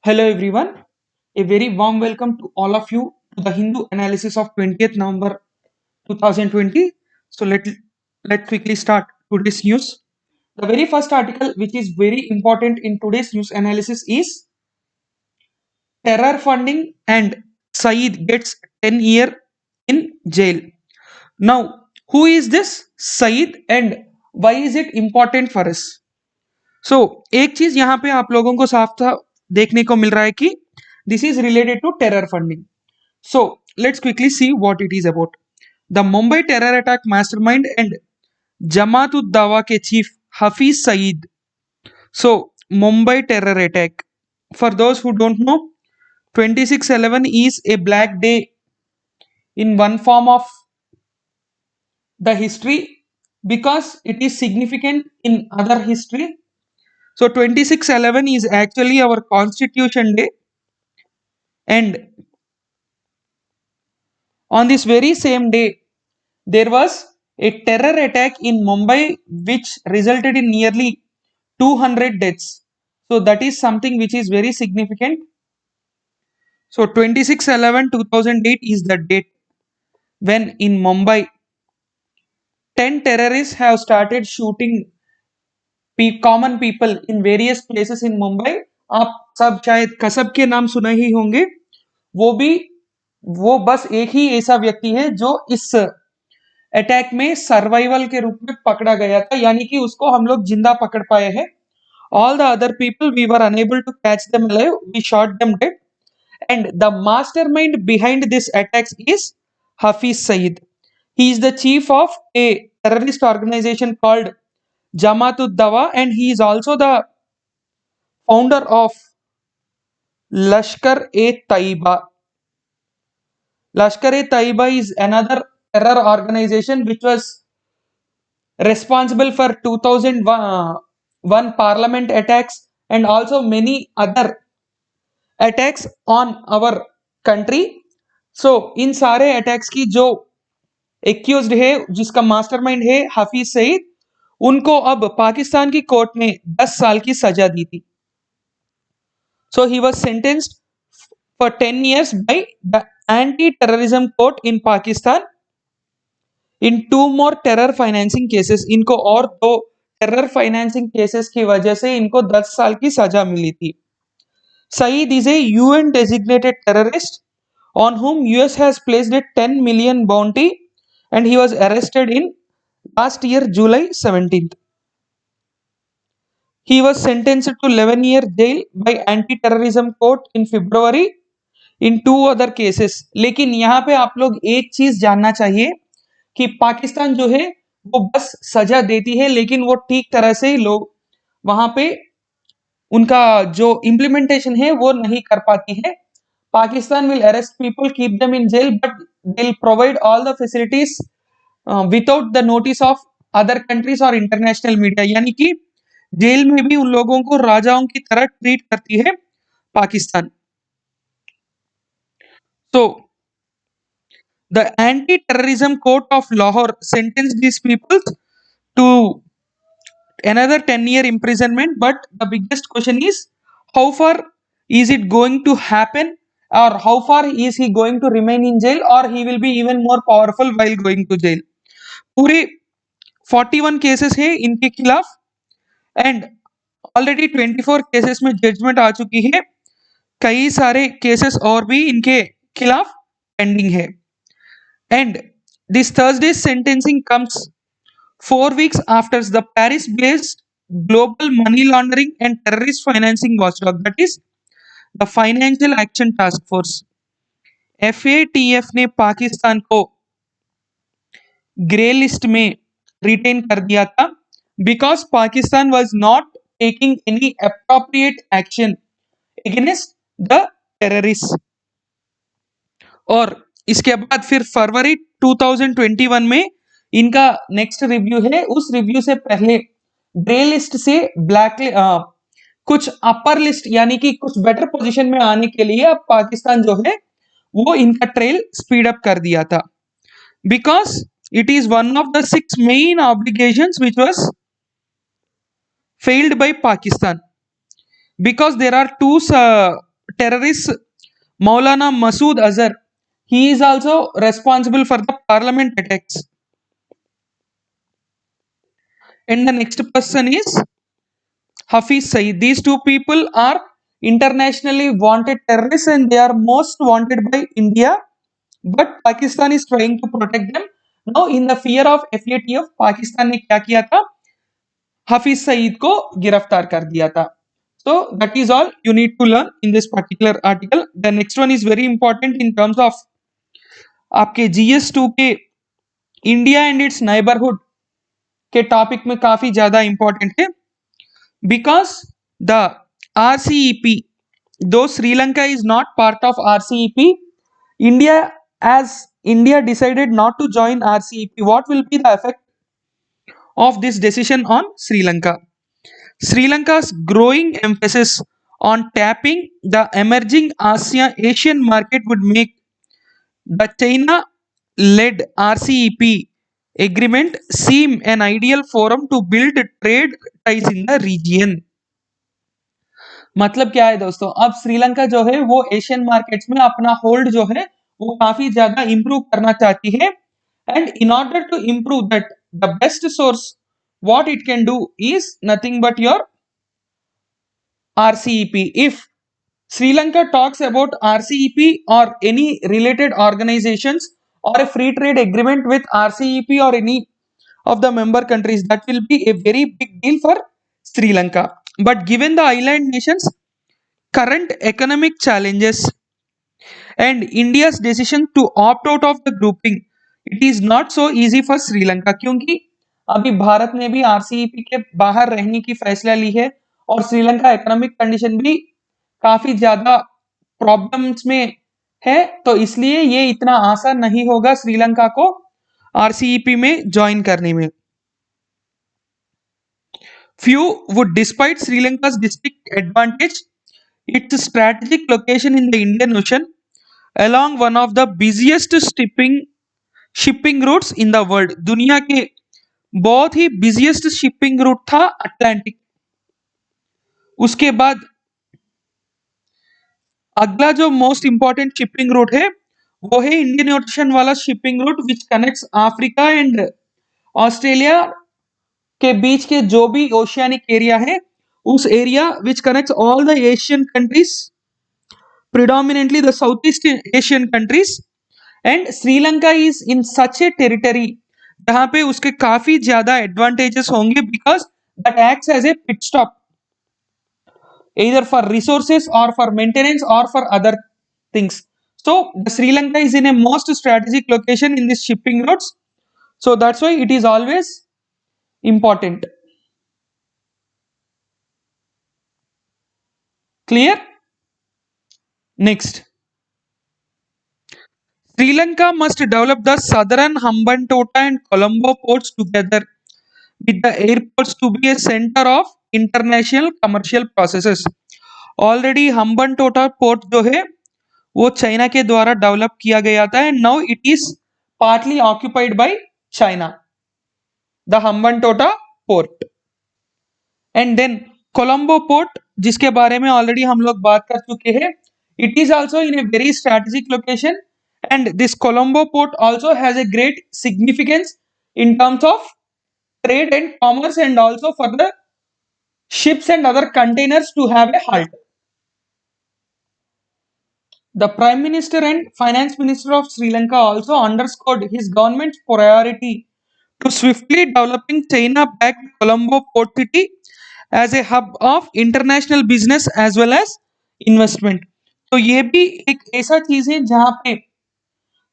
Hello everyone, a very warm welcome to all of you to the Hindu analysis of 20th November 2020. So let's quickly start today's news. The very first article which is very important in today's news analysis is terror funding and Saeed gets 10 year in jail. Now, who is this Saeed and why is it important for us? सो एक चीज यहाँ पे आप लोगों को साफ साफ देखने को मिल रहा है कि this is related to terror funding. So let's quickly see what it is about. The Mumbai terror attack mastermind and Jamaat ud Dawa के chief Hafiz Saeed. So Mumbai terror attack, for those who don't know, 26/11 is a black day in one form of the history because it is significant in other history. So 26/11 is actually our Constitution Day, and on this very same day, there was a terror attack in Mumbai which resulted in nearly 200 deaths. So that is something which is very significant. So 26/11/2008 is the date when in Mumbai 10 terrorists have started shooting common people in various places in Mumbai. आप सब शायद कसब के नाम सुने ही होंगे. वो भी वो बस एक ही ऐसा व्यक्ति है जो इस अटैक में सर्वाइवल के रूप में पकड़ा गया था, यानी कि उसको हम लोग जिंदा पकड़ पाए हैं. All the other people we were unable to catch them alive, we shot them dead. And the mastermind behind this attacks is Hafiz Saeed. He is the chief of a terrorist organization called Jamaat ud Dawa, and he is also the founder of Lashkar-e-Taiba. Lashkar-e-Taiba is another terror organization which was responsible for 2001 parliament attacks and also many other attacks on our country. So इन सारे attacks की जो accused है, जिसका mastermind है हफीज सईद, उनको अब पाकिस्तान की court ने 10 साल की सजा दी थी. So he was sentenced for 10 years by the anti-terrorism court in Pakistan in 2 more terror financing cases. इनको और 2 टेरर फाइनेंसिंग केसेस की वजह से इनको 10 साल की सजा मिली थी. Saeed is a UN designated terrorist on whom US has placed a 10 million bounty, and he was arrested in last year July 17th. He was sentenced to 11-year jail by anti-terrorism court in February in 2 other cases. लेकिन यहाँ पे आप लोग एक चीज जानना चाहिए कि पाकिस्तान जो है वो बस सजा देती है, लेकिन वो ठीक तरह से लोग वहां पे उनका जो इम्प्लीमेंटेशन है वो नहीं कर पाती है. Pakistan will arrest people, keep them in jail, but they will provide all the facilities without the notice of other countries और इंटरनेशनल मीडिया. यानी कि जेल में भी उन लोगों को राजाओं की तरह ट्रीट करती है Pakistan. So the anti-terrorism court of Lahore sentenced these people to another 10-year imprisonment, but the biggest question is how far is it going to happen, or how far is he going to remain in jail, or he will be even more powerful while going to jail. पूरे 41 cases है इनके खिलाफ, and already 24 cases में judgement आ चुकी है. कई सारे cases और भी इनके खिलाफ पेंडिंग है. And this Thursday sentencing comes 4 weeks after the Paris-based Global Money Laundering and Terrorist Financing Watchdog, that is the Financial Action Task Force, FATF ने पाकिस्तान को ग्रे लिस्ट में रिटेन कर दिया था because Pakistan was not taking any appropriate action against the terrorist. और इसके बाद फिर फरवरी 2021 में इनका नेक्स्ट रिव्यू है. उस रिव्यू से पहले ग्रे लिस्ट से ब्लैक कुछ अपर लिस्ट यानी कि कुछ बेटर पोजीशन में आने के लिए अब पाकिस्तान जो है वो इनका ट्रेल स्पीड अप कर दिया था, because it is one of the 6 main obligations which was failed by Pakistan, because there are two terrorist Maulana Masood Azhar. He is also responsible for the parliament attacks. And the next person is Hafiz Saeed. These two people are internationally wanted terrorists and they are most wanted by India. But Pakistan is trying to protect them. Now, in the fear of FATF, Pakistan ने क्या किया था? Hafiz Saeed को गिरफ्तार कर दिया था. So that is all you need to learn in this particular article. The next one is very important in terms of आपके GS2 के इंडिया एंड इट्स नाइबरहुड के टॉपिक में काफी ज्यादा इंपॉर्टेंट है because the RCEP, though Sri Lanka is not part of RCEP, India as India decided not to join RCEP. What will be the effect of this decision on Sri Lanka? Sri Lanka's growing emphasis on tapping the emerging Asian market would make the China-led RCEP agreement seem an ideal forum to build trade ties in the region. मतलब क्या है दोस्तों, अब श्रीलंका जो है वो Asian markets में अपना होल्ड जो है वो काफी ज्यादा इंप्रूव करना चाहती है and in order to improve that the best source what it can do is nothing but your RCEP. If Sri Lanka talks about RCEP or any related organizations or a free trade agreement with RCEP or any of the member countries, that will be a very big deal for Sri Lanka. But given the island nations current economic challenges and India's decision to opt out of the grouping, it is not so easy for Sri Lanka. क्योंकि अभी भारत ने भी RCEP के बाहर रहने की फैसला ली है और श्रीलंका इकोनॉमिक कंडीशन भी काफी ज्यादा प्रॉब्लम्स में है, तो इसलिए ये इतना आसान नहीं होगा श्रीलंका को RCEP में ज्वाइन करने में. Few would, despite Sri Lanka's distinct advantage, its strategic location in the Indian Ocean, along one of the busiest shipping routes in the world. दुनिया के बहुत ही busiest shipping route था अटलांटिक. उसके बाद अगला जो मोस्ट इंपॉर्टेंट शिपिंग रूट है वो है इंडियन ओशन वाला shipping route which connects Africa and Australia के बीच के जो भी ओशियानिक एरिया है उस area which connects all the Asian countries, predominantly the Southeast Asian countries, and Sri Lanka is in such a territory जहां पे उसके काफी ज्यादा एडवांटेजेस होंगे because that acts as a pit stop either for resources or for maintenance or for other things. So the Sri Lanka is in a most strategic location in these shipping routes, so that's why it is always important. Clear? Next, Sri Lanka must develop the southern Hambantota and Colombo ports together with the airports to be a center of international commercial processes. Already Hambantota port जो है वो China के द्वारा develop किया गया था and now it is partly occupied by China, the Hambantota port. And then Colombo port जिसके बारे में ऑलरेडी हम लोग बात कर चुके हैं, it is also in a very strategic location and this Colombo port also has a great significance in terms of trade and commerce and also for the ships and other containers to have a halt. The Prime Minister and Finance Minister of Sri Lanka also underscored his government's priority to swiftly developing China-backed Colombo Port City as a hub of international business as well as investment. तो ये भी एक ऐसा चीज है जहां पे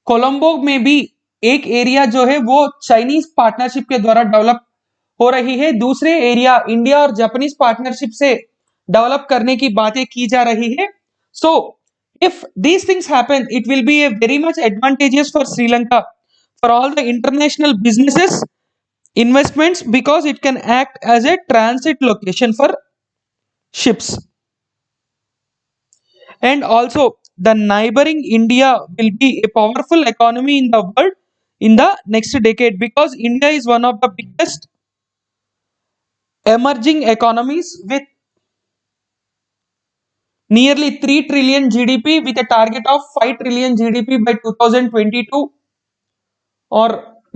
कोलंबो में भी एक एरिया जो है वो चाइनीज पार्टनरशिप के द्वारा डेवलप हो रही है, दूसरे एरिया इंडिया और जापानीज पार्टनरशिप से डेवलप करने की बातें की जा रही है. सो if these things happen, it will be a very much advantageous for Sri Lanka for all the international businesses investments because it can act as a transit location for ships. And also the neighboring India will be a powerful economy in the world in the next decade because India is one of the biggest emerging economies with nearly 3 trillion GDP with a target of 5 trillion GDP by 2022, or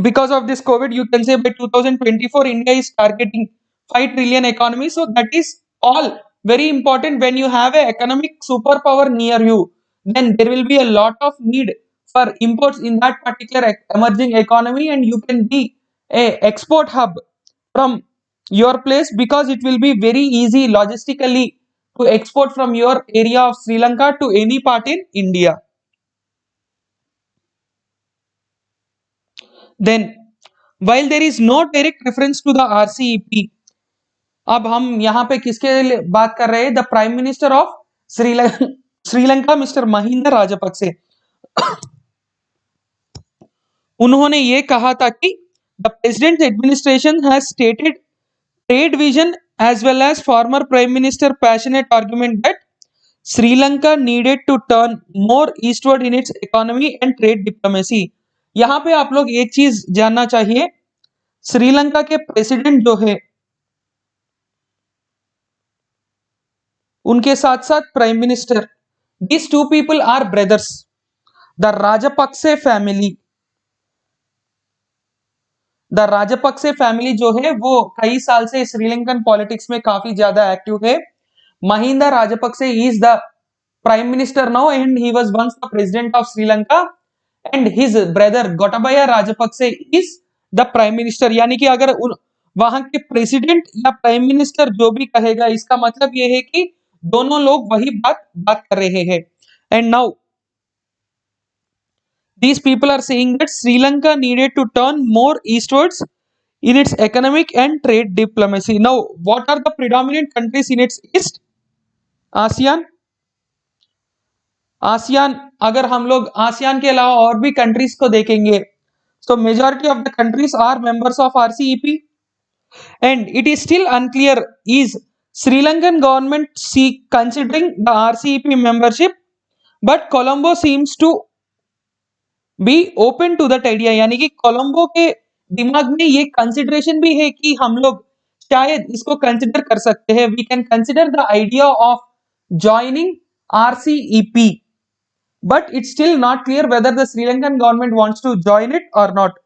because of this COVID you can say by 2024 India is targeting 5 trillion economy. So that is all very important. When you have a economic superpower near you, then there will be a lot of need for imports in that particular emerging economy, and you can be a export hub from your place, because it will be very easy logistically to export from your area of Sri Lanka to any part in India. Then, while there is no direct reference to the RCEP, अब हम यहाँ पे किसके लिए बात कर रहे हैं? The prime minister of Sri Lanka Sri Lanka mister Mahinda Rajapaksa, उन्होंने ये कहा था कि the president administration has stated trade vision as well as former prime minister passionate argument that Sri Lanka needed to turn more eastward in its economy and trade diplomacy. यहाँ पे आप लोग एक चीज जानना चाहिए, श्रीलंका के प्रेसिडेंट जो है उनके साथ साथ prime minister, these two people are brothers. The Rajapakse family, the Rajapaksa family जो है वो कई साल से श्रीलंकन पॉलिटिक्स में काफी ज्यादा एक्टिव है। Mahinda Rajapaksa is the prime minister now and he was once the president of Sri Lanka, and his brother Gotabaya Rajapaksa is the prime minister. यानी कि अगर वहां के प्रेसिडेंट या प्राइम मिनिस्टर जो भी कहेगा, इसका मतलब ये है कि दोनों लोग वही बात कर रहे हैं। And now these people are saying that Sri Lanka needed to turn more eastwards in its economic and trade diplomacy. Now, what are the predominant countries in its east? ASEAN. ASEAN, अगर हम लोग ASEAN के अलावा और भी countries को देखेंगे, so majority of the countries are members of RCEP, and it is still unclear is Sri Lankan government considering the RCEP membership, but Colombo seems to be open to that idea. यानी कि कोलंबो के दिमाग में ये consideration भी है कि हम लोग शायद इसको कंसिडर कर सकते हैं। We can consider the idea of joining RCEP, but it's still not clear whether the Sri Lankan government wants to join it or not.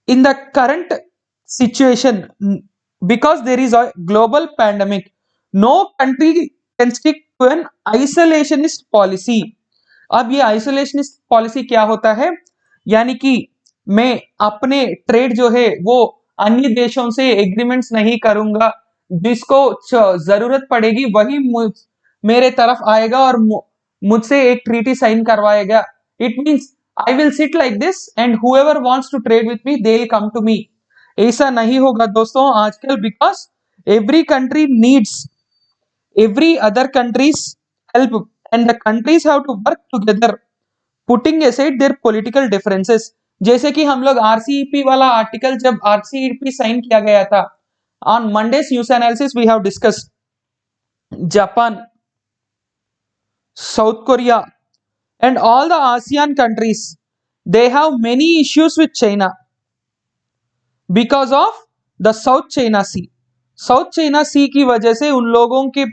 In the current situation, because there is a global pandemic, no country can stick to an isolationist policy. अब ये isolationist policy क्या होता है? यानी कि मैं अपने trade जो है वो अन्य देशों से एग्रीमेंट्स नहीं करूंगा, जिसको जरूरत पड़ेगी वही मेरे तरफ आएगा और मुझसे एक ट्रीटी साइन करवाएगा। It means I will sit like this and whoever wants to trade with me they'll come to me. ऐसा नहीं होगा दोस्तों आजकल, because every country needs every other country's help and the countries have to work together putting aside their political differences. जैसे कि हम लोग RCEP वाला आर्टिकल, जब RCEP साइन किया गया था, on Monday's news analysis we have discussed Japan, South Korea and all the ASEAN countries, they have many issues with China because of the South China Sea. South China Sea की वजह से उन लोगों के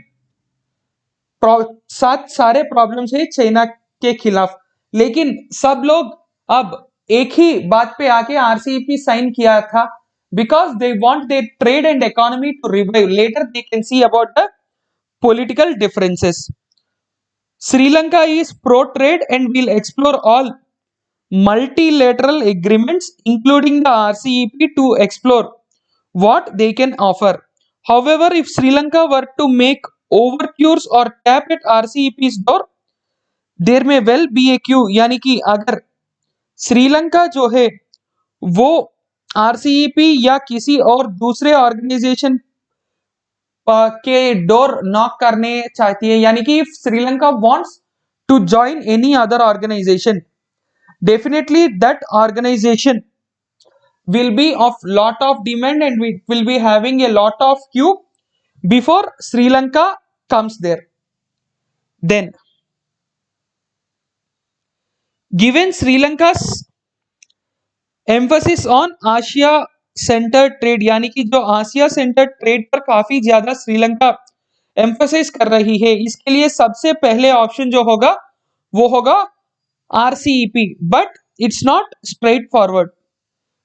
साथ सारे प्रॉब्लम्स है China के खिलाफ, लेकिन सब लोग अब एक ही बात पे आके आरसीईपी साइन किया था, because they want their trade and economy to revive. Later they can see about the political differences. Sri Lanka is pro-trade and will explore all multilateral agreements, including the RCEP, to explore what they can offer. However, if Sri Lanka were to make overtures or tap at RCEP's door, there may well be a queue. यानी कि अगर श्रीलंका जो है वो RCEP या किसी और दूसरे ऑर्गेनाइजेशन के डोर नॉक करने चाहती है, यानी कि Sri Lanka wants to join any other organization, definitely that organization will be of lot of demand and we will be having a lot of queue before Sri Lanka comes there. Then, given Sri Lanka's emphasis on Asia centered trade, यानी कि जो आसिया centred trade पर काफी ज्यादा Sri Lanka emphasise कर रही है, इसके लिए सबसे पहले ऑप्शन जो होगा वो होगा RCEP, but it's not straightforward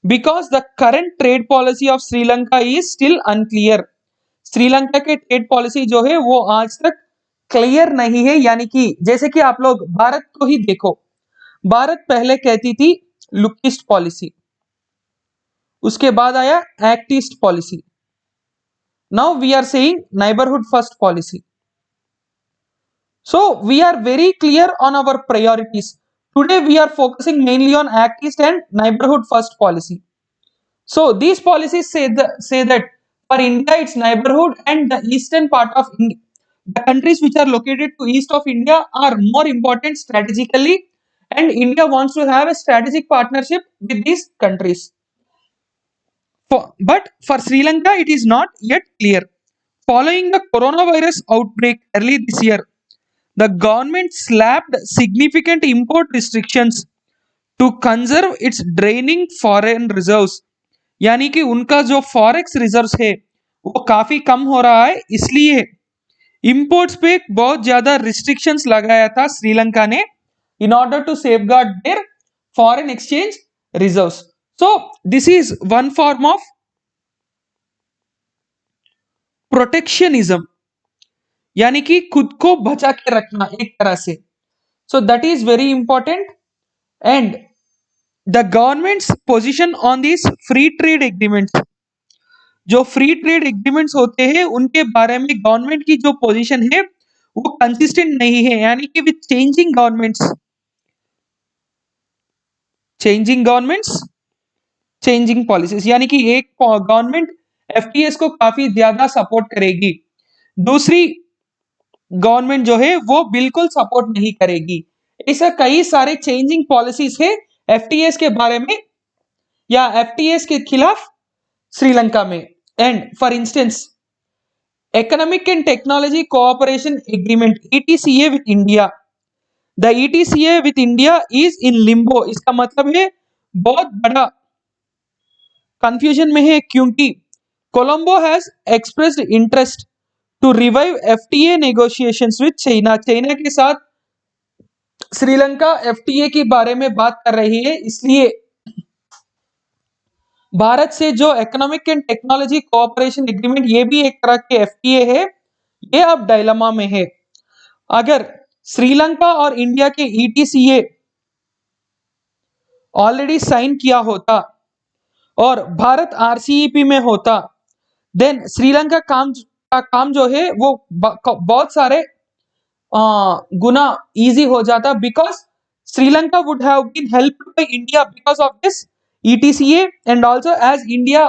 because the current trade policy of Sri Lanka is still unclear. Sri Lanka के ट्रेड पॉलिसी जो है वो आज तक क्लियर नहीं है, यानी कि जैसे कि आप लोग भारत को ही देखो, भारत पहले कहती थी लुक ईस्ट पॉलिसी, उसके बाद आया act east policy, now we are saying neighbourhood first policy. So we are very clear on our priorities. Today we are focusing mainly on Act East and Neighborhood First policy. So these policies say that for India its neighborhood and the eastern part of India, the countries which are located to east of India are more important strategically, and India wants to have a strategic partnership with these countries. But for Sri Lanka it is not yet clear. Following the coronavirus outbreak early this year, the government slapped significant import restrictions to conserve its draining foreign reserves. यानी कि उनका जो forex reserves है वो काफी कम हो रहा है, इसलिए इंपोर्ट्स पे बहुत ज्यादा रिस्ट्रिक्शंस लगाया था श्रीलंका ने in order to safeguard their foreign exchange reserves. So this is one form of protectionism, यानी कि खुद को बचा के रखना एक तरह से. So that is very important. And the government's position on these free trade agreements, जो फ्री ट्रेड एग्रीमेंट्स होते हैं उनके बारे में गवर्नमेंट की जो पोजीशन है वो कंसिस्टेंट नहीं है, यानी कि with changing governments changing policies, यानी कि एक गवर्नमेंट FTAs को काफी ज्यादा सपोर्ट करेगी, दूसरी गवर्नमेंट जो है वो बिल्कुल सपोर्ट नहीं करेगी. ऐसा कई सारे चेंजिंग पॉलिसीज है FTAs के बारे में या FTAs के खिलाफ श्रीलंका में. And for instance economic and technology cooperation agreement ETCA with India, the ETCA with India is in limbo. इसका मतलब है बहुत बड़ा कंफ्यूजन में है, क्योंकि Colombo has expressed interest to revive FTA negotiations with China. China के साथ श्रीलंका FTA के बारे में बात कर रही है, इसलिए भारत से जो economic and technology cooperation agreement, ये भी एक तरह के FTA है, ये अब डायलेमा में है. अगर श्रीलंका और इंडिया के ETCA ऑलरेडी साइन किया होता और भारत RCEP में होता, देन श्रीलंका का काम जो है वो बहुत सारे गुना इजी हो जाता, because Sri Lanka would have been helped by India because of this ETCA, and also as India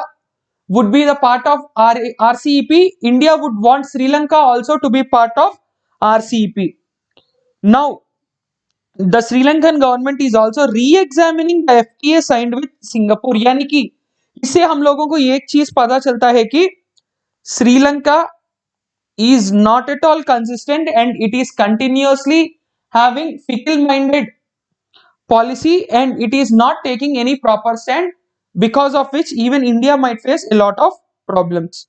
would be the part of RCEP, India would want Sri Lanka also to be part of RCEP. Now the Sri Lankan government is also re-examining the FTA signed with Singapore. यानी कि इससे हम लोगों को ये एक चीज पता चलता है कि Sri Lanka is not at all consistent and it is continuously having fickle-minded policy and it is not taking any proper stand, because of which even India might face a lot of problems.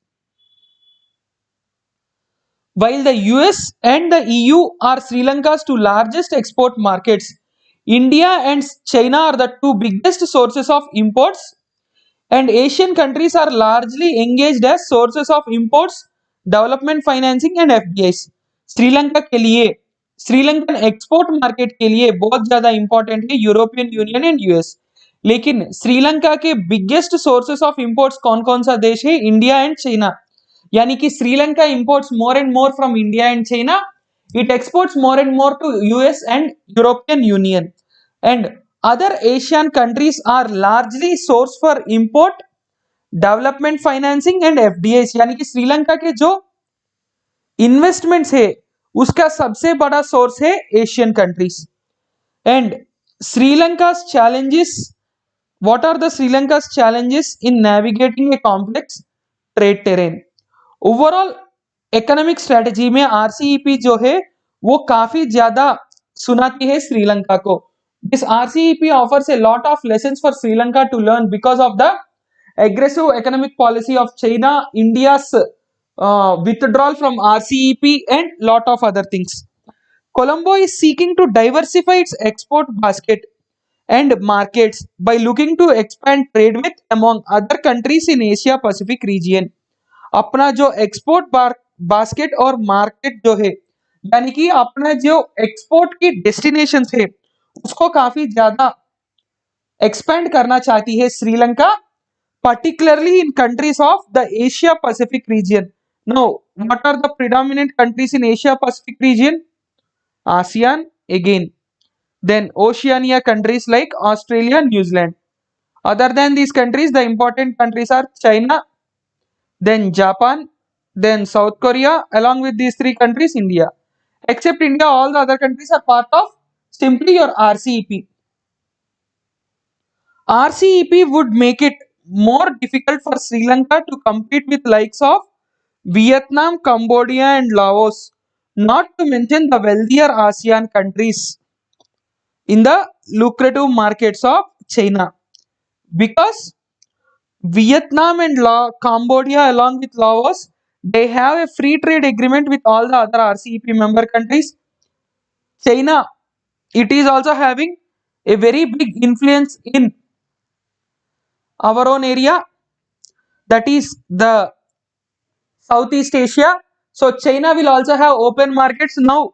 While the US and the EU are Sri Lanka's two largest export markets, India and China are the two biggest sources of imports, and Asian countries are largely engaged as sources of imports, development financing and FDIs. Sri Lanka के लिए, Sri Lankan export market के लिए बहुत ज्यादा important है European union and US. लेकिन श्रीलंका के biggest sources of imports कौन कौन सा देश है? India and China. यानी कि Sri Lanka imports more and more from India and China, it exports more and more to US and European union, and other Asian countries are largely source for import, development financing and FDIs. यानी कि श्रीलंका के जो investments है उसका सबसे बड़ा source है Asian countries. And Sri Lanka challenges, what are the Sri Lanka challenges in navigating a complex trade terrain? Overall economic strategy में RCEP जो है वो काफी ज्यादा सुनाती है श्रीलंका को. This RCEP offers a lot of lessons for Sri Lanka to learn because of the aggressive economic policy of China, India's withdrawal from RCEP, and lot of other things. Colombo is seeking to diversify its export basket and markets by looking to expand trade with among other countries in Asia Pacific region. अपना जो export basket और market जो है, यानी कि अपना जो export की डेस्टिनेशन है उसको काफी ज्यादा एक्सपेंड करना चाहती है Sri Lanka, particularly in countries of the Asia Pacific region. Now, what are the predominant countries in Asia Pacific region? ASEAN again. Then Oceania countries like Australia, New Zealand. Other than these countries, the important countries are China, then Japan, then South Korea. Along with these three countries, India. Except India, all the other countries are part of simply your RCEP. RCEP would make it more difficult for Sri Lanka to compete with likes of Vietnam, Cambodia, and Laos, not to mention the wealthier ASEAN countries in the lucrative markets of China. Because Vietnam and Cambodia, along with Laos, they have a free trade agreement with all the other RCEP member countries. China, it is also having a very big influence in our own area, that is the Southeast Asia. So China will also have open markets. Now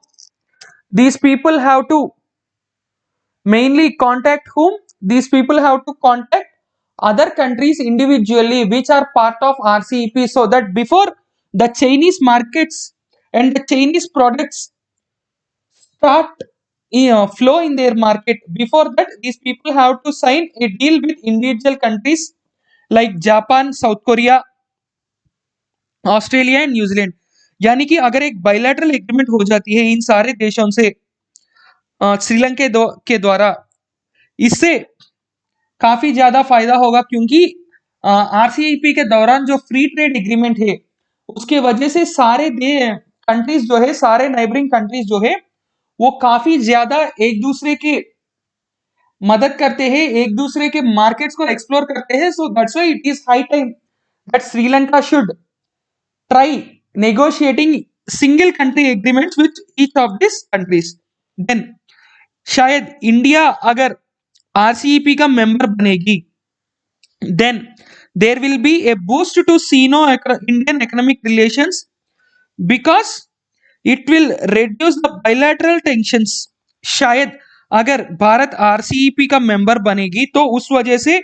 these people have to mainly contact whom? These people have to contact other countries individually which are part of RCEP, so that before the Chinese markets and the Chinese products start flow in their market, before that these people have to sign a deal with individual countries like Japan, South Korea, Australia and New Zealand. यानी कि अगर एक bilateral agreement हो जाती है इन सारे देशों से श्रीलंका के द्वारा, इससे काफी ज्यादा फायदा होगा, क्योंकि आरसीईपी के दौरान जो फ्री ट्रेड एग्रीमेंट है उसके वजह से सारे कंट्रीज जो है, सारे नाइबरिंग कंट्रीज जो है वो काफी ज्यादा एक दूसरे के मदद करते हैं, एक दूसरे के मार्केट्स को एक्सप्लोर करते हैं. So that's why it is high time that Sri Lanka should try negotiating single country agreements with each of these countries. Then शायद इंडिया अगर आरसीईपी का मेंबर बनेगी, then there will be a boost to Sino-Indian economic relations, because it will reduce the bilateral tensions. शायद अगर Bharat RCEP का member बनेगी तो उस वजह से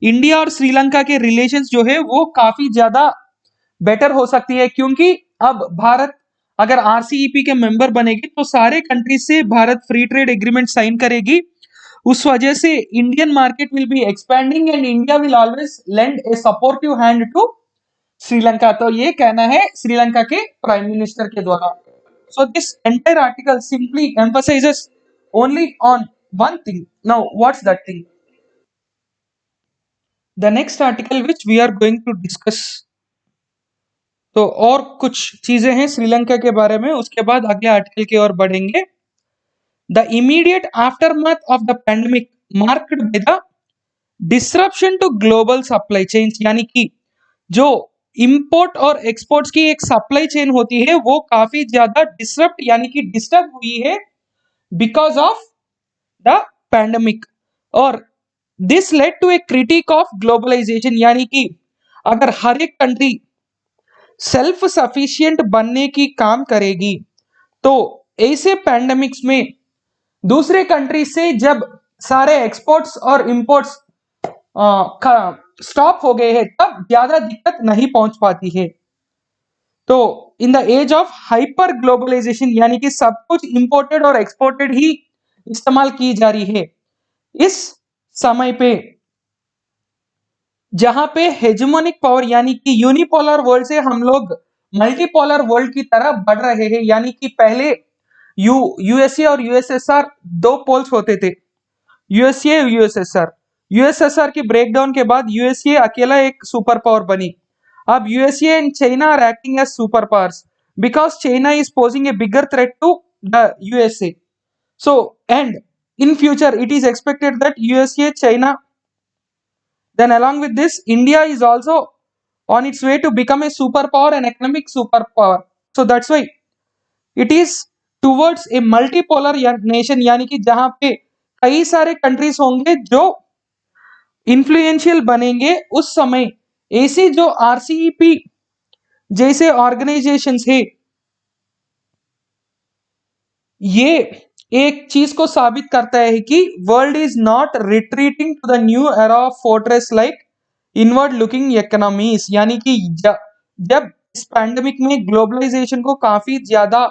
इंडिया और श्रीलंका के रिलेशंस जो है वो काफी ज्यादा बेटर हो सकती है, क्योंकि अब भारत अगर आरसीईपी के मेंबर बनेगी तो सारे कंट्री से भारत फ्री ट्रेड एग्रीमेंट साइन करेगी. उस वजह से Indian market will be expanding and India will always lend a supportive hand to Sri Lanka. तो ये कहना है श्रीलंका के प्राइम मिनिस्टर के द्वारा. So this entire article simply emphasises only on one thing. Now what's that thing? The next article which we are going to discuss, तो और कुछ चीजें हैं श्रीलंका के बारे में, उसके बाद अगले आर्टिकल की ओर बढ़ेंगे. The immediate aftermath of the pandemic marked by the disruption to global supply chains, यानी कि जो इंपोर्ट और एक्सपोर्ट्स की एक सप्लाई चेन होती है वो काफी ज्यादा डिसरप्ट यानी कि डिस्टर्ब हुई है बिकॉज ऑफ द पैंडेमिक. और this led to a critique of globalisation, यानी कि अगर हर एक कंट्री सेल्फ सफिशिएंट बनने की काम करेगी तो ऐसे पैंडेमिक्स में दूसरे कंट्री से जब सारे एक्सपोर्ट्स और इंपोर्ट्स स्टॉप हो गए हैं तब ज्यादा दिक्कत नहीं पहुंच पाती है. तो in the age of hyper globalisation, यानी कि सब कुछ इंपोर्टेड और एक्सपोर्टेड ही इस्तेमाल की जा रही है, इस समय पे जहां पे हेजेमोनिक पावर यानी कि यूनिपोलर वर्ल्ड से हम लोग मल्टीपोलर वर्ल्ड की तरफ बढ़ रहे हैं. यानी कि पहले यूएसए और यूएसएसआर दो पोल्स होते थे, यूएसए यूएसएसआर. यूएसएसआर की ब्रेकडाउन के बाद यूएसए अकेला एक सुपर पावर बनी. अब USA and China are acting as super powers because China is posing a bigger threat to the USA. So and in future it is expected that USA, China, then along with this India is also on its way to become a superpower and economic superpower. So that's why it is towards a multipolar nation, यानी कि जहां पे कई सारे countries होंगे जो influential बनेंगे उस समय। ऐसे जो आरसीईपी जैसे ऑर्गेनाइजेशंस है, ये एक चीज को साबित करता है कि world is not retreating to the new era of fortress like inward looking economies, यानी कि जब इस पैंडेमिक में ग्लोबलाइजेशन को काफी ज्यादा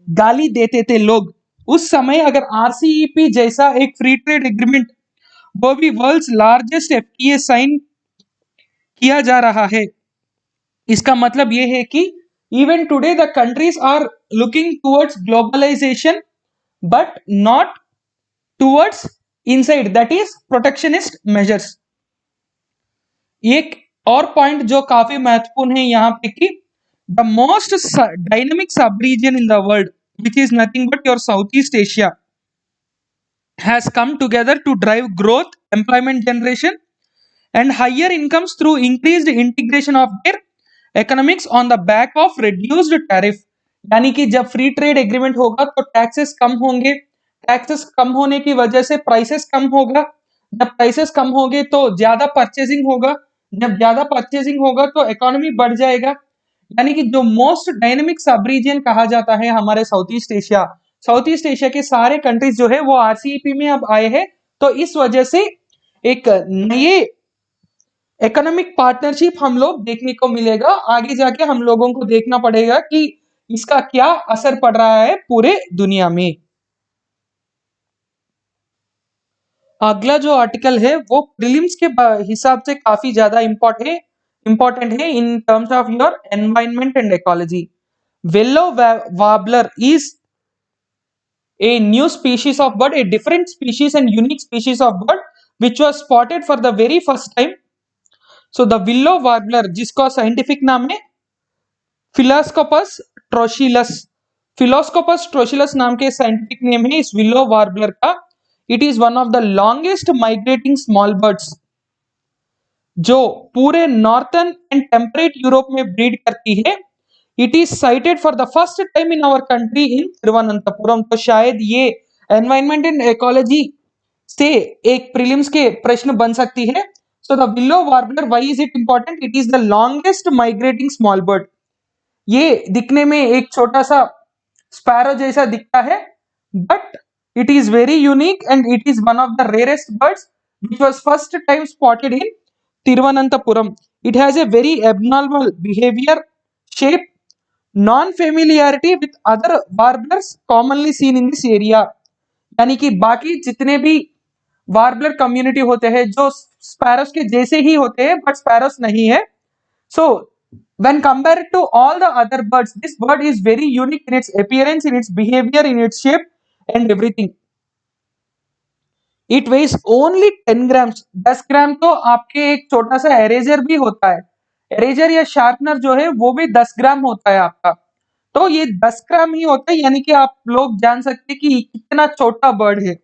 गाली देते थे लोग, उस समय अगर आरसीईपी जैसा एक फ्री ट्रेड एग्रीमेंट, वो भी वर्ल्ड्स लार्जेस्ट एफटीए साइन किया जा रहा है, इसका मतलब ये है कि even today the countries are looking towards globalisation but not towards inside, that is protectionist measures. एक और पॉइंट जो काफी महत्वपूर्ण है यहाँ पे कि the most dynamic sub region in the world which is nothing but your South East Asia has come together to drive growth, employment generation, and higher incomes through increased integration of their economics on the back of reduced tariff। यानी कि जब free trade agreement होगा तो taxes कम होंगे, taxes कम होने की वजह से प्राइसेस कम होगा, जब प्राइसेस कम होंगे तो ज्यादा परचेसिंग होगा, जब ज्यादा परचेसिंग होगा तो इकोनॉमी बढ़ जाएगा। यानी कि जो मोस्ट डायनेमिक सब रीजन कहा जाता है हमारे south East Asia, south East Asia के सारे कंट्रीज जो है वो आरसीईपी में अब आए हैं। तो इस वजह से एक नए इकोनॉमिक पार्टनरशिप हम लोग देखने को मिलेगा। आगे जाके हम लोगों को देखना पड़ेगा कि इसका क्या असर पड़ रहा है पूरे दुनिया में। अगला जो आर्टिकल है वो प्रीलिम्स के हिसाब से काफी ज्यादा इंपॉर्टेंट है in terms of your environment and ecology. Willow warbler is a new species of bird, a different species and unique species of bird which was spotted for the very first time. So the willow warbler जिसका scientific नाम है Phylloscopus trochilus, Phylloscopus trochilus नाम के scientific name है इस willow warbler का। It is one of the longest migrating small birds जो पूरे नॉर्थन एंड टेम्परेट यूरोप में ब्रीड करती है। It is sighted for the first time in our country in Thiruvananthapuram. तो शायद ये एनवायरनमेंट एंड इकोलॉजी से एक प्रीलिम्स के प्रश्न बन सकती है। So the willow warbler, why is it important? It is the longest migrating small bird. ये दिखने में एक छोटा सा स्पैरो जैसा दिखता है, but it is very unique and it is one of the rarest birds which was first time spotted in Tiruvananthapuram. It has a very abnormal behavior, shape, non-familiarity with other warblers commonly seen in this area। यानी कि बाकी जितने भी warbler community होते हैं जो sparrows के जैसे ही होते हैं बट स्पैरोस नहीं है। सो when compared to all the other birds, this bird is very unique in its appearance, in its behavior, in its shape and everything। It weighs only 10 grams. 10 gram तो आपके एक छोटा सा एरेजर भी होता है, एरेजर या शार्पनर जो है वो भी 10 ग्राम होता है आपका। तो ये 10 ग्राम ही होता है, यानी कि आप लोग जान सकते हैं कि कितना छोटा बर्ड है।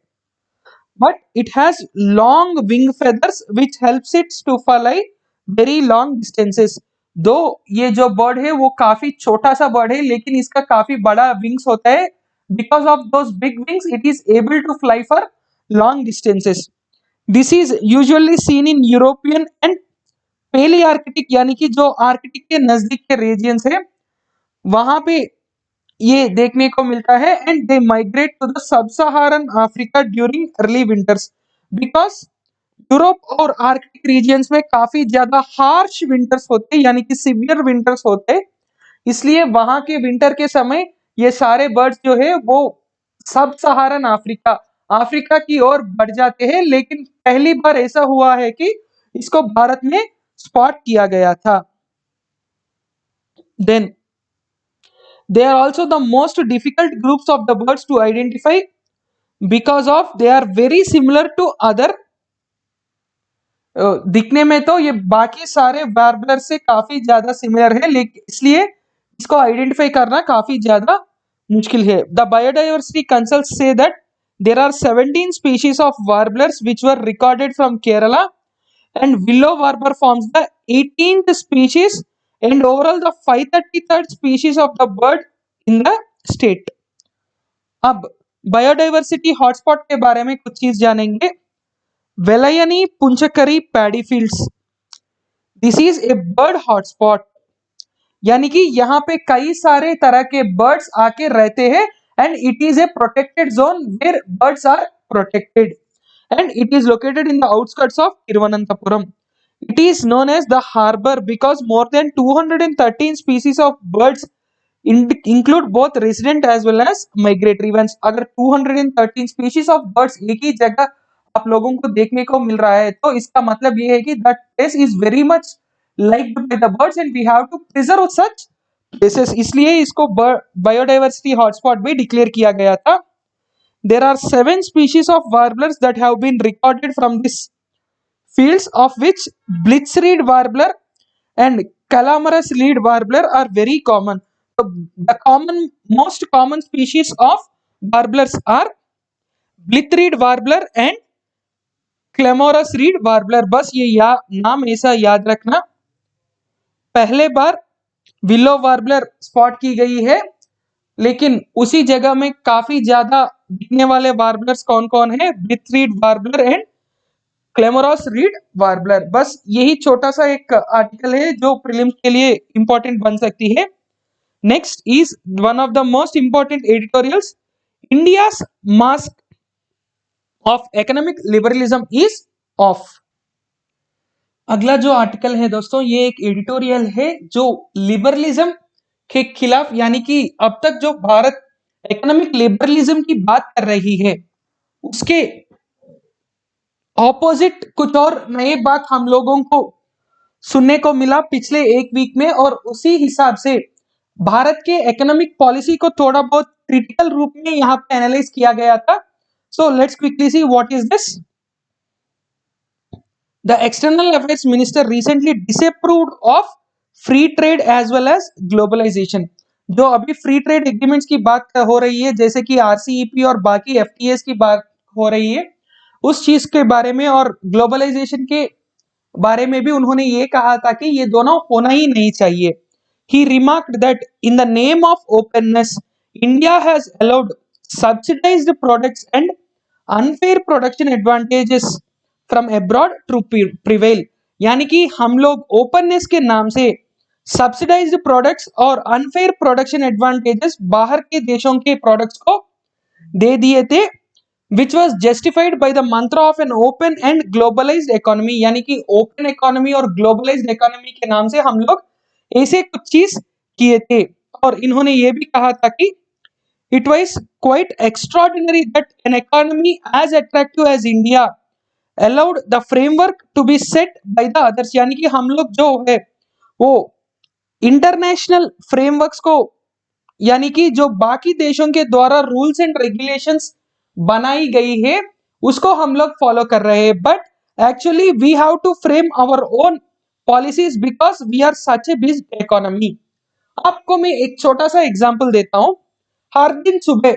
But it has long wing feathers which helps it to fly very long distances. दो ये जो बर्ड है वो काफी छोटा सा बर्ड है लेकिन इसका काफी बड़ा विंग्स होता है। Because of those big wings it is able to fly for long distances। This is usually seen in European and Palearctic, यानी कि जो आर्कटिक के नजदीक के रीजियंस है वहां पे ये देखने को मिलता है। And they migrate to the sub Saharan Africa during early winters. Because Europe और आर्कटिक रीजियंस में काफी ज्यादा हार्श विंटर्स होते हैं, यानी कि सिवियर विंटर्स होते हैं, इसलिए वहां के विंटर के समय ये सारे बर्ड्स जो है वो सब सहारन अफ्रीका की ओर बढ़ जाते हैं। लेकिन पहली बार ऐसा हुआ है कि इसको भारत में स्पॉट किया गया था। Then they are also the most difficult groups of the birds to identify because of they are very similar to other. दिखने में तो ये बाकी सारे वार्बलर से काफी ज्यादा सिमिलर है, लेकिन इसलिए इसको आइडेंटिफाई करना काफी ज्यादा मुश्किल है। The biodiversity consult say that there are 17 species of warblers which were recorded from Kerala, and willow warbler forms the 18th species and overall the 533rd species of the bird in the state. अब biodiversity hotspot के बारे में कुछ चीज जानेंगे। Vellayani Punchakari paddy fields, this is a bird hotspot, यानी कि यहाँ पे कई सारे तरह के बर्ड्स आके रहते हैं and it is a protected zone where birds are protected and it is located in the outskirts of Thiruvananthapuram. It is known as the harbor because more than 213 species of birds include both resident as well as migratory ones. अगर 213 species of birds एक ही जगह आप लोगों को देखने को मिल रहा है तो इसका मतलब ये है कि that place is very much liked by the birds and we have to preserve such places. इसलिए इसको biodiversity hotspot भी डिक्लेयर किया गया था. There are 7 species of warblers that have been recorded from this fields, of which blitzreed warbler and calamarus reed warbler are very common. So the most common species of warblers are blitzreed warbler and clamorous reed warbler. बस ये नाम ऐसा याद रखना. पहले बार willow warbler spot की गई है, लेकिन उसी जगह में काफी ज्यादा दिखने वाले वार्बलर्स कौन कौन है? ब्लिथरीड वार्बलर एंड क्लेमोरस रीड वार्बलर. बस यही छोटा सा एक आर्टिकल है जो प्रीलिम्स के लिए इंपॉर्टेंट बन सकती है. Next is one of the most important editorials, India's mask of economic liberalism is of. अगला जो आर्टिकल है दोस्तों, ये एक एडिटोरियल है जो लिबरलिज्म के खिलाफ, यानी कि अब तक जो भारत इकोनॉमिक लिबरलिज्म की बात कर रही है उसके ऑपोजिट कुछ और नए बात हम लोगों को सुनने को मिला पिछले एक वीक में, और उसी हिसाब से भारत के इकोनॉमिक पॉलिसी को थोड़ा बहुत क्रिटिकल रूप में यहाँ पे एनालाइज किया गया था. So let's quickly see what is this. The external affairs minister recently disapproved of free trade as well as globalisation. जो अभी फ्री ट्रेड एग्रीमेंट्स की बात हो रही है, जैसे कि आरसीईपी और बाकी एफटीएस की बात हो रही है, उस चीज के बारे में और ग्लोबलाइजेशन के बारे में भी उन्होंने ये कहा था कि ये दोनों होना ही नहीं चाहिए. He remarked that in the name of openness, India has allowed subsidized products and unfair production advantages from abroad to prevail. यानी कि हम लोग ओपननेस के नाम से सब्सिडाइज्ड प्रोडक्ट्स और अनफेयर प्रोडक्शन एडवांटेजेस बाहर के देशों के प्रोडक्ट्स को दे दिए थे, which was justified by the mantra of an open and globalized economy. यानी कि ओपन इकोनॉमी और ग्लोबलाइज्ड इकोनॉमी के नाम से हम लोग ऐसे कुछ चीज किए थे. और इन्होंने ये भी कहा था कि it was quite extraordinary that an economy as attractive as India allowed the framework to be set by the others. यानी कि हम लोग जो है वो इंटरनेशनल फ्रेमवर्क्स को, यानी कि जो बाकी देशों के द्वारा रूल्स एंड रेगुलेशंस बनाई गई है उसको हम लोग फॉलो कर रहे हैं, but actually we have to frame our own policies because we are such a big economy. आपको मैं एक छोटा सा एग्जांपल देता हूं. हर दिन सुबह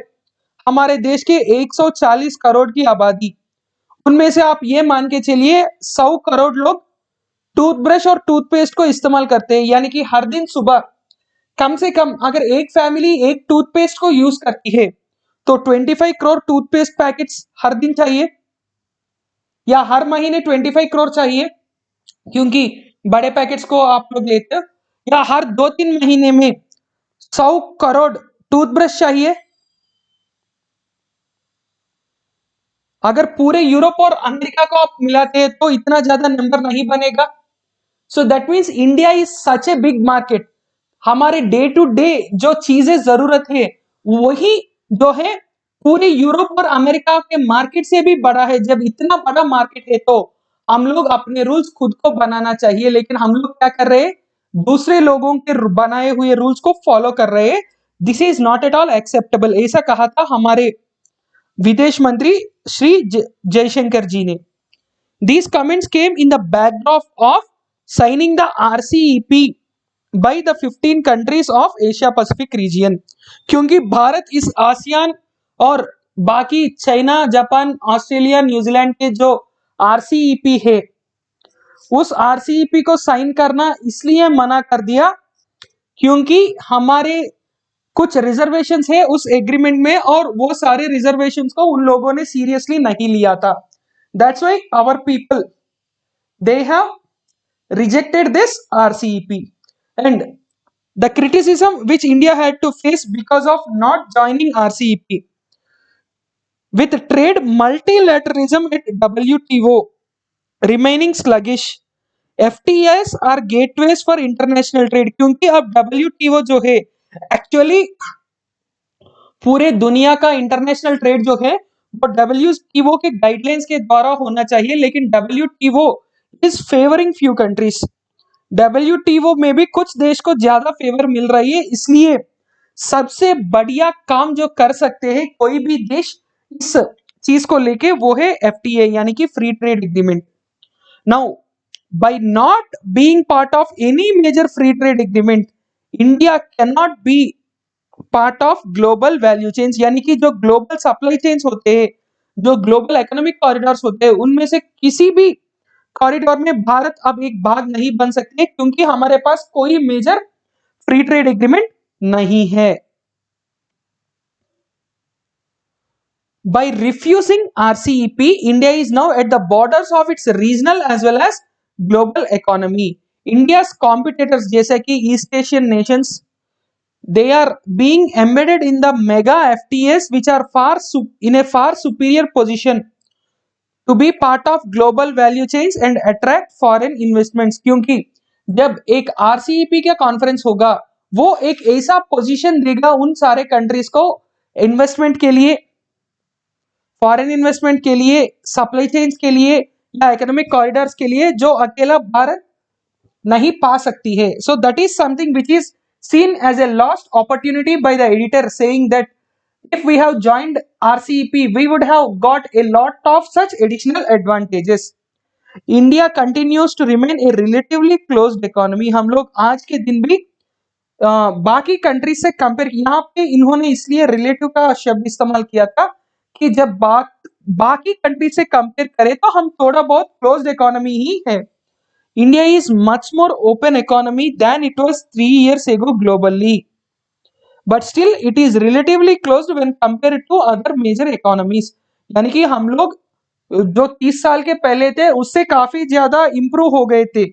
हमारे देश के 140 करोड़ की आबादी, उनमें से आप ये मान के चलिए 100 करोड़ लोग टूथब्रश और टूथपेस्ट को इस्तेमाल करते हैं. यानी कि हर दिन सुबह कम से कम अगर एक फैमिली एक टूथपेस्ट को यूज करती है तो 25 करोड़ टूथपेस्ट पैकेट्स हर दिन चाहिए, या हर महीने 25 करोड़ चाहिए क्योंकि बड़े पैकेट्स को आप लोग लेते हो, या हर 2-3 महीने में 100 करोड़ टूथब्रश चाहिए. अगर पूरे यूरोप और अमेरिका को आप मिलाते हैं तो इतना ज्यादा नंबर नहीं बनेगा. So that means India is such a big market. हमारे डे टू डे जो चीजें जरूरत है वही जो है पूरे यूरोप और अमेरिका के मार्केट से भी बड़ा है. जब इतना बड़ा मार्केट है तो हम लोग अपने रूल्स खुद को बनाना चाहिए, लेकिन हम लोग क्या कर रहे हैं? दूसरे लोगों के बनाए हुए रूल्स को फॉलो कर रहे हैं. This is not at all acceptable. ऐसा कहा था हमारे विदेश मंत्री श्री जयशंकर जी ने. These comments came in the backdrop of signing the RCEP by the 15 countries of Asia Pacific region. क्योंकि भारत इस आसियान और बाकी चाइना, जापान, ऑस्ट्रेलिया, न्यूजीलैंड के जो RCEP है उस आरसीईपी को साइन करना इसलिए मना कर दिया क्योंकि हमारे कुछ रिजर्वेशंस है उस एग्रीमेंट में और वो सारे रिजर्वेशंस को उन लोगों ने सीरियसली नहीं लिया था. That's why our people they have rejected this RCEP. And the criticism which India had to face because of not joining RCEP, with trade multilateralism at WTO remaining sluggish, FTAs are gateways for international trade. क्योंकि अब WTO जो है actually पूरे दुनिया का international trade जो है वो WTO के गाइडलाइंस के द्वारा होना चाहिए, लेकिन WTO is favouring few countries. WTO में भी कुछ देश को ज्यादा फेवर मिल रही है, इसलिए सबसे बढ़िया काम जो कर सकते हैं कोई भी देश इस चीज को लेके वो है FTA यानी कि free trade agreement. Now by not being part of any major free trade agreement, India can not be part of global value chains, यानी कि जो ग्लोबल सप्लाई चेन्स होते हैं, जो ग्लोबल इकोनॉमिक कॉरिडोर्स होते हैं, उनमें से किसी भी कॉरिडोर में भारत अब एक भाग नहीं बन सकते क्योंकि हमारे पास कोई मेजर फ्री ट्रेड एग्रीमेंट नहीं है. By refusing RCEP, India is now at the borders of its regional as well as global economy. India's competitors जैसे कि East Asian nations, they are being embedded in the mega FTAs which are in a far superior position to be part of global value chains and attract foreign investments. क्योंकि जब एक RCEP का conference होगा वो एक ऐसा position देगा उन सारे कंट्रीज को इन्वेस्टमेंट के लिए, फॉरेन इन्वेस्टमेंट के लिए, सप्लाई चेन्स के लिए या इकोनॉमिक कॉरिडोर्स के लिए जो अकेला भारत नहीं पा सकती है. So that is something which is seen as a lost opportunity by the editor, saying that if we have joined RCEP we would have got a lot of such additional advantages. India continues to remain a relatively closed economy. हम लोग आज के दिन भी बाकी countries से compare, यहाँ पे इन्होंने इसलिए रिलेटिव का शब्द इस्तेमाल किया था कि जब बाकी कंट्री से कंपेयर करें तो हम थोड़ा बहुत क्लोज्ड इकोनॉमी ही है. India is much more open economy than it was 3 years ago globally, but still it is relatively closed when compared to other major economies. यानी कि हम लोग जो 30 साल के पहले थे उससे काफी ज्यादा इंप्रूव हो गए थे,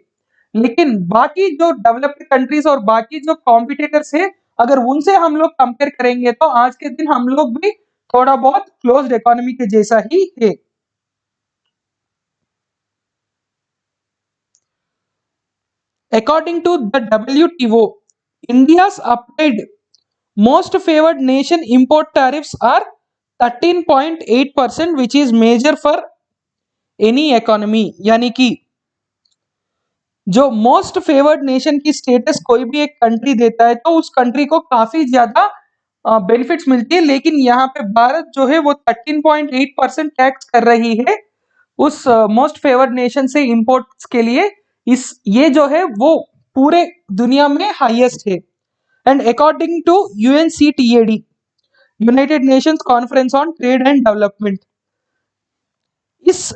लेकिन बाकी जो डेवलप्ड कंट्रीज और बाकी जो कॉम्पिटिटर्स है अगर उनसे हम लोग कंपेयर करेंगे तो आज के दिन हम लोग भी थोड़ा बहुत क्लोज्ड इकोनॉमी के जैसा ही है. According to the WTO, India's applied most favored nation import tariffs are 13.8%, which is major for any economy. यानी कि जो मोस्ट फेवर्ड नेशन की स्टेटस कोई भी एक कंट्री देता है तो उस कंट्री को काफी ज्यादा बेनिफिट्स मिलती है, लेकिन यहाँ पे भारत जो है वो 13.8% टैक्स कर रही है उस मोस्ट फेवर्ड नेशन से इंपोर्ट्स के लिए. ये जो है वो पूरे दुनिया में हाईएस्ट है. And according to UNCTAD, United Nations conference on trade and development, इस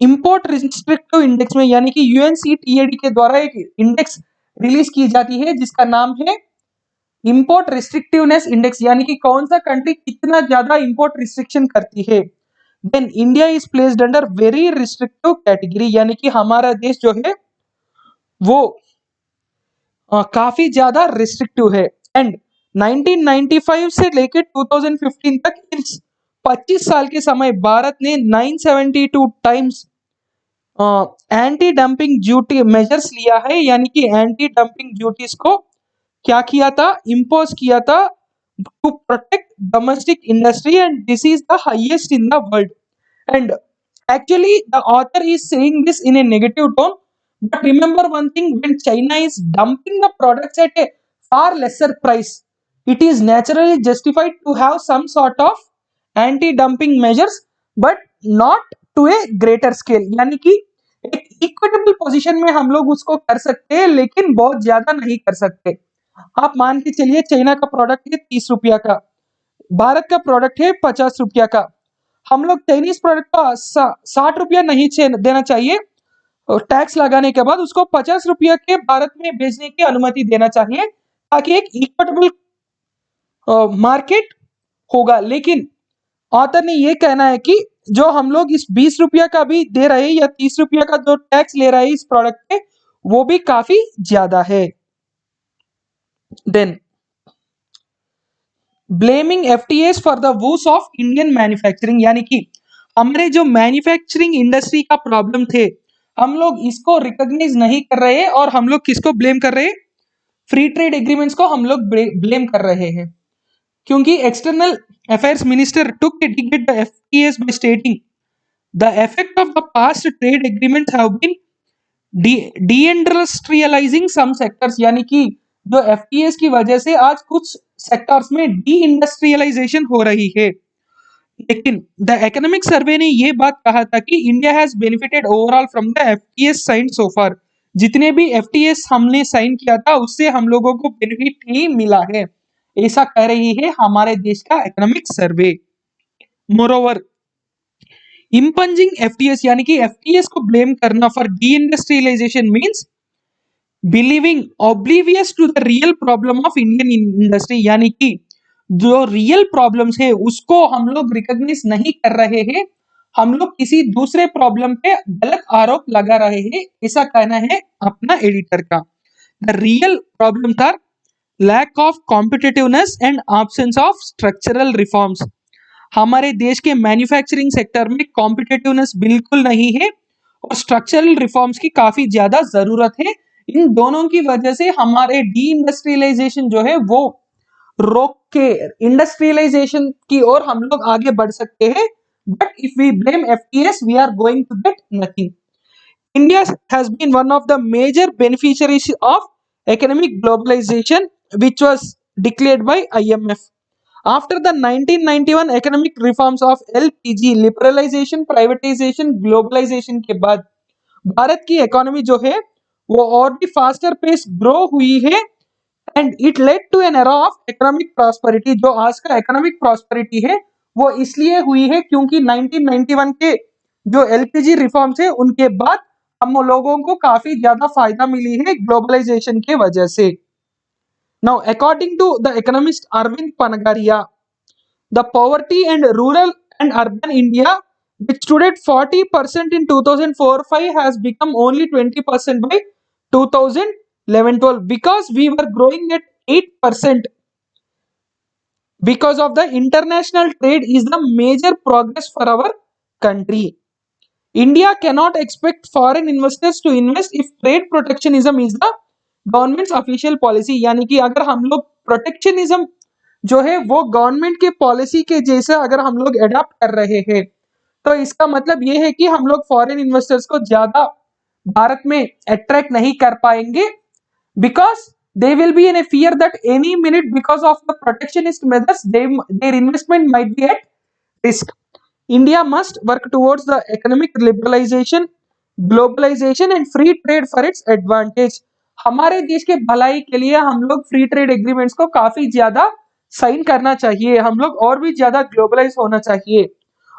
इंपोर्ट रिस्ट्रिक्टिव इंडेक्स में यानी कि UNCTAD के द्वारा एक इंडेक्स रिलीज की जाती है जिसका नाम है इंपोर्ट रिस्ट्रिक्टिवनेस इंडेक्स, यानी कि कौन सा कंट्री कितना ज्यादा इंपोर्ट रिस्ट्रिक्शन करती है. Then India is placed under very restrictive category, यानी कि हमारा देश जो है वो काफी ज्यादा रिस्ट्रिक्टिव है. एंड 1995 से लेकर 2015 तक इस 25 साल के समय भारत ने 972 times anti dumping duty measures लिया है, यानी कि एंटी डंपिंग ड्यूटीज को क्या किया था, इंपोज किया था to protect domestic industry, and this is the highest in the world. And actually the author is saying this in a negative tone, but remember one thing, when China is dumping the products at a far lesser price, it is naturally justified to have some sort of anti dumping measures, but not to a greater scale. यानी कि एक equitable position में हम लोग उसको कर सकते हैं लेकिन बहुत ज्यादा नहीं कर सकते. आप मान के चलिए चाइना का प्रोडक्ट है 30 रुपया का, भारत का प्रोडक्ट है 50 रुपया का, हम लोग चाइनीज प्रोडक्ट का 60 रुपया नहीं देना चाहिए, और टैक्स लगाने के बाद उसको 50 रुपया के भारत में बेचने की अनुमति देना चाहिए, ताकि एक इक्विटेबल मार्केट होगा। लेकिन ऑथर ने ये कहना है कि जो हम लोग इस 20 रुपया का भी दे रहे हैं या 30 रुपया का जो टैक्स ले रहे हैं इस प्रोडक्ट पे, वो भी काफी ज्यादा है। Then blaming FTAs for the woes of Indian manufacturing, यानी कि हमारे जो मैन्युफैक्चरिंग इंडस्ट्री का प्रॉब्लम थे, हम लोग इसको रिकॉग्नाइज नहीं कर रहे हैं और हम लोग किसको ब्लेम कर रहे हैं? फ्री ट्रेड एग्रीमेंट्स को हम लोग ब्लेम कर रहे हैं। क्योंकि external affairs minister took indicate the FTAs by stating the effect of the past trade agreements have been deindustrialising some sectors, यानी कि जो एफटीएस की वजह से आज कुछ सेक्टर्स में डी इंडस्ट्रियलाइजेशन हो रही है। लेकिन द इकोनॉमिक सर्वे ने ये बात कहा था कि India has benefited overall from the FTAs sign so far. जितने भी एफटीएस हमने साइन किया था उससे हम लोगों को बेनिफिट ही मिला है, ऐसा कह रही है हमारे देश का economic survey. Moreover impinging FTAs, यानी कि एफटीएस को ब्लेम करना for deindustrialisation means believing oblivious to the real problem of Indian industry, यानी कि जो रियल प्रॉब्लम्स है उसको हम लोग रिकॉग्नाइज नहीं कर रहे हैं, हम लोग किसी दूसरे प्रॉब्लम पे गलत आरोप लगा रहे हैं, ऐसा कहना है अपना एडिटर का। The real problems are lack of competitiveness and absence of structural reforms. हमारे देश के मैन्युफैक्चरिंग सेक्टर में कॉम्पिटिटिवनेस बिल्कुल नहीं है और स्ट्रक्चरल रिफॉर्म्स की काफी ज्यादा जरूरत है। इन दोनों की वजह से हमारे डी इंडस्ट्रियलाइजेशन जो है वो रोक के इंडस्ट्रियलाइजेशन की ओर हम लोग आगे बढ़ सकते हैं। But if we blame FTAs we are going to get nothing. India has been one of the major beneficiaries of economic globalization, which was declared by IMF. After the 1991 economic reforms of LPG, liberalization, privatization, globalization के बाद भारत की economy जो है वो और भी faster pace grow हुई है and it led to an era of economic prosperity. जो आज का इकोनॉमिक प्रॉस्पेरिटी है वो इसलिए हुई है क्योंकि 1991 के जो एलपीजी रिफॉर्म्स है उनके बाद हम लोगों को काफी ज्यादा फायदा मिली है ग्लोबलाइजेशन के वजह से। Now according to the economist Arvind Panagariya, the poverty and rural and urban India which stood at 40% in 2004-5 has become only 20% by 2011-12 because we were growing at 8%. Because of the international trade is the major progress for our country. India cannot expect foreign investors to invest if trade protectionism is the governments official policy, यानी कि अगर हम लोग protectionism जो है वो government के policy के जैसा अगर हम लोग अडॉप्ट कर रहे हैं तो इसका मतलब ये है कि हम लोग फॉरेन इन्वेस्टर्स को ज्यादा भारत में अट्रैक्ट नहीं कर पाएंगे because they will be in a fear that any minute because of the protectionist measures their investment might be at risk. India must work towards the economic liberalization, globalization and free trade for its advantage. हमारे देश के भलाई के लिए हम लोग free trade agreements को काफी ज्यादा साइन करना चाहिए, हम लोग और भी ज्यादा ग्लोबलाइज होना चाहिए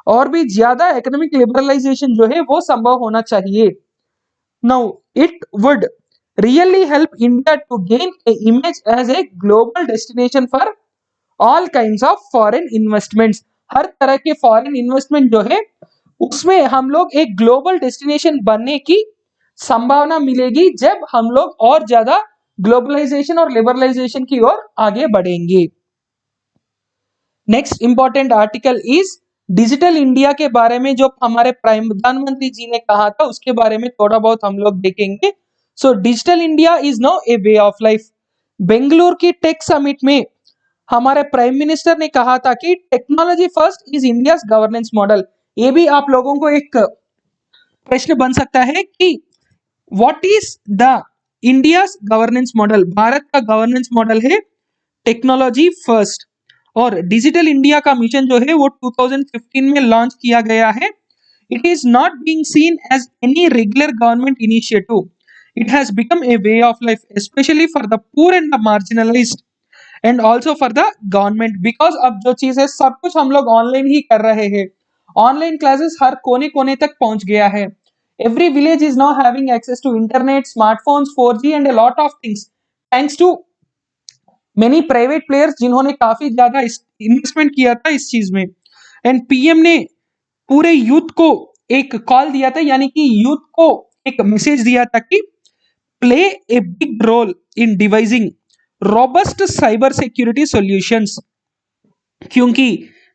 और भी ज्यादा इकोनॉमिक लिबरलाइजेशन जो है वो संभव होना चाहिए। Now it would really help India to gain a image as a global destination for all kinds of foreign investments. हर तरह के फॉरेन इन्वेस्टमेंट जो है उसमें हम लोग एक ग्लोबल डेस्टिनेशन बनने की संभावना मिलेगी जब हम लोग और ज्यादा ग्लोबलाइजेशन और लिबरलाइजेशन की ओर आगे बढ़ेंगे। Next important article is digital India के बारे में, जो हमारे प्रधानमंत्री जी ने कहा था उसके बारे में थोड़ा बहुत हम लोग देखेंगे। So digital India is now A way of life. Bengaluru की टेक समिट में हमारे प्राइम मिनिस्टर ने कहा था कि technology first is India governance model. ये भी आप लोगों को एक प्रश्न बन सकता है कि what is the India governance model. Bharat का गवर्नेंस मॉडल है टेक्नोलॉजी फर्स्ट और डिजिटल इंडिया का मिशन जो है वो 2015 में लॉन्च किया गया है। It is not being seen as any regular government initiative, it has become a way of life especially for the poor and the marginalised and also for the government. Because अब जो चीज है सब कुछ हम लोग ऑनलाइन ही कर रहे हैं, ऑनलाइन क्लासेस हर कोने कोने तक पहुंच गया है। Every village is now having access to internet, smartphones, 4G and a lot of things. Thanks to many private players जिन्होंने काफी ज्यादा इन्वेस्टमेंट किया था इस चीज में. एंड पीएम ने पूरे यूथ को एक कॉल दिया था, यानी कि यूथ को एक मैसेज दिया था कि play a big role in devising robust cyber security solutions. क्योंकि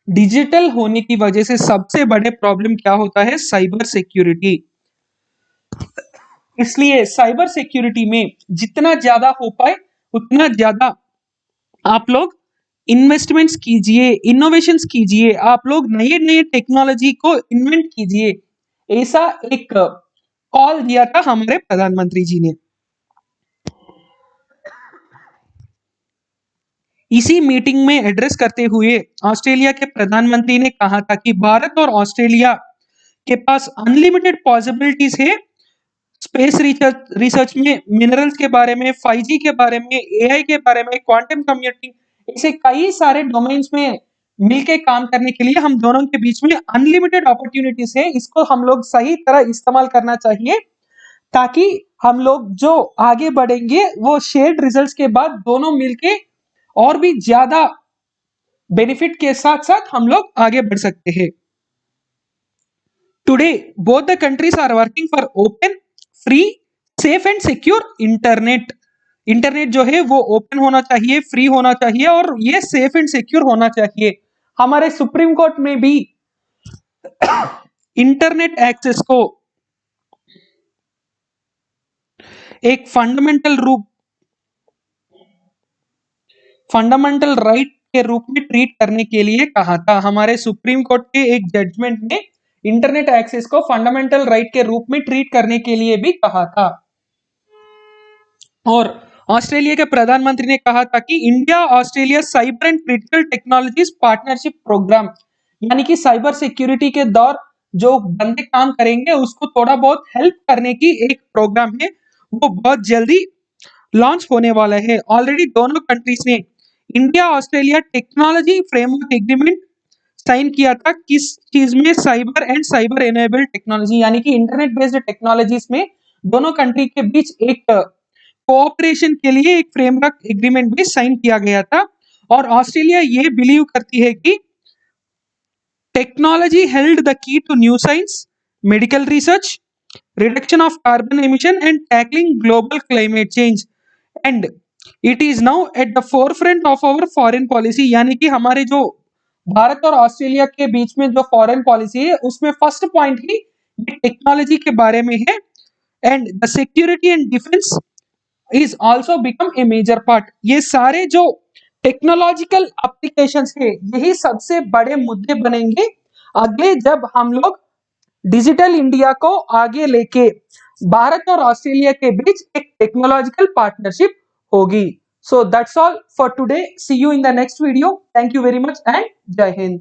डिजिटल होने की वजह से सबसे बड़े प्रॉब्लम क्या होता है? Cyber security. इसलिए साइबर सिक्योरिटी में जितना ज्यादा हो पाए उतना ज्यादा आप लोग इन्वेस्टमेंट्स कीजिए, इनोवेशंस कीजिए, आप लोग नए नए टेक्नोलॉजी को इन्वेंट कीजिए. ऐसा एक कॉल दिया था हमारे प्रधानमंत्री जी ने. इसी मीटिंग में एड्रेस करते हुए ऑस्ट्रेलिया के प्रधानमंत्री ने कहा था कि भारत और ऑस्ट्रेलिया के पास अनलिमिटेड पॉसिबिलिटीज है स्पेस रिसर्च में, मिनरल्स के बारे में, 5G के बारे में, एआई के बारे में, क्वांटम कंप्यूटिंग, ऐसे कई सारे डोमेन्स में मिलके काम करने के लिए हम दोनों के बीच में अनलिमिटेड अपॉर्चुनिटीज है. इसको हम लोग सही तरह इस्तेमाल करना चाहिए ताकि हम लोग जो आगे बढ़ेंगे वो शेयर्ड रिजल्ट्स के बाद दोनों मिलके और भी ज्यादा बेनिफिट के साथ साथ हम लोग आगे बढ़ सकते हैं. Today both the countries are working for open, free, safe and secure internet. Internet जो है वो ओपन होना चाहिए, फ्री होना चाहिए और ये सेफ एंड सिक्योर होना चाहिए. हमारे सुप्रीम कोर्ट में भी इंटरनेट एक्सेस को एक फंडामेंटल राइट के रूप में ट्रीट करने के लिए कहा था. हमारे सुप्रीम कोर्ट के एक जजमेंट ने इंटरनेट एक्सेस को फंडामेंटल राइट के रूप में ट्रीट करने के लिए भी कहा था. और ऑस्ट्रेलिया के प्रधानमंत्री ने कहा था कि India Australia cyber and critical technologies partnership programme, यानी कि साइबर सिक्योरिटी के दौर जो बंदे काम करेंगे उसको थोड़ा बहुत हेल्प करने की एक प्रोग्राम है, वो बहुत जल्दी लॉन्च होने वाला है. ऑलरेडी दोनों कंट्रीज ने India Australia technology framework agreement sign किया था. किस चीज में? Cyber and cyber enabled technology, यानी कि इंटरनेट बेस्ड टेक्नोलॉजीज में दोनों कंट्री के बीच एक कोऑपरेशन के लिए एक फ्रेमवर्क एग्रीमेंट भी साइन किया गया था. और ऑस्ट्रेलिया ये बिलीव करती है कि technology held the key to new science, medical research, reduction of carbon emission and tackling global climate change, and it is now at the forefront of our foreign policy. यानी कि हमारे जो भारत और Australia के बीच में जो फॉरेन पॉलिसी है उसमें फर्स्ट पॉइंट ही टेक्नोलॉजी के बारे में है. And the security and defence is also become a major part. ये सारे जो टेक्नोलॉजिकल एप्लीकेशंस है यही सबसे बड़े मुद्दे बनेंगे अगले, जब हम लोग डिजिटल इंडिया को आगे लेके भारत और ऑस्ट्रेलिया के बीच एक टेक्नोलॉजिकल पार्टनरशिप होगी. So that's all for today. See you in the next video. Thank you very much and Jai Hind.